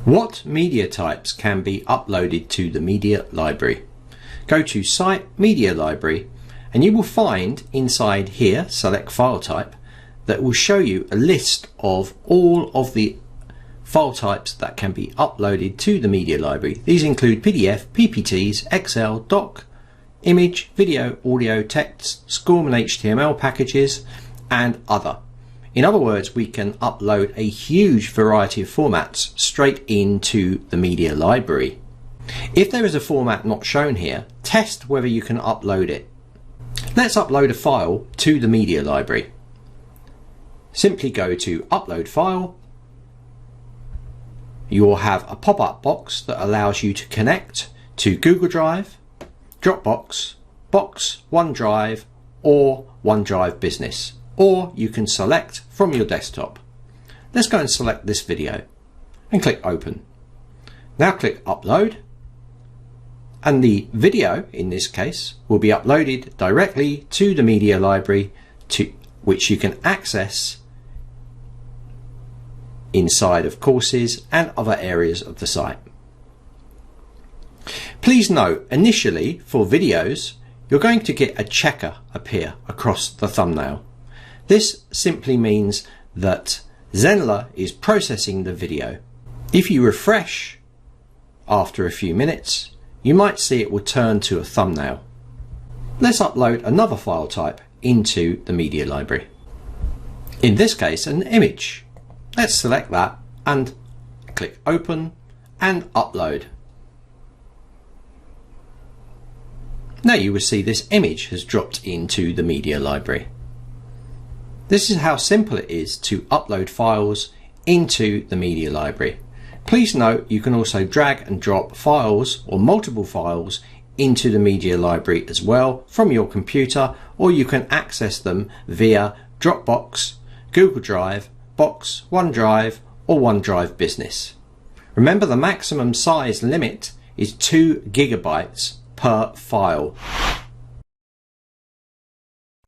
What media types can be uploaded to the media library? Go to Site Media Library and you will find inside here, select file type, that will show you a list of all of the file types that can be uploaded to the media library. These include PDF, PPTs, Excel, doc, image, video, audio, text, SCORM and HTML packages, and other. In other words, we can upload a huge variety of formats straight into the media library. If there is a format not shown here, test whether you can upload it. Let's upload a file to the media library. Simply go to Upload File. You will have a pop-up box that allows you to connect to Google Drive, Dropbox, Box, OneDrive, or OneDrive Business. Or you can select from your desktop. Let's go and select this video and click Open. Now click Upload, and the video in this case will be uploaded directly to the media library, which you can access inside of courses and other areas of the site. Please note, initially for videos you're going to get a checker appear across the thumbnail. This simply means that Zenler is processing the video. If you refresh after a few minutes, you might see it will turn to a thumbnail. Let's upload another file type into the media library. In this case, an image. Let's select that and click Open and Upload. Now you will see this image has dropped into the media library. This is how simple it is to upload files into the media library. Please note you can also drag and drop files or multiple files into the media library as well from your computer, or you can access them via Dropbox, Google Drive, Box, OneDrive, or OneDrive Business. Remember, the maximum size limit is 2 GB per file.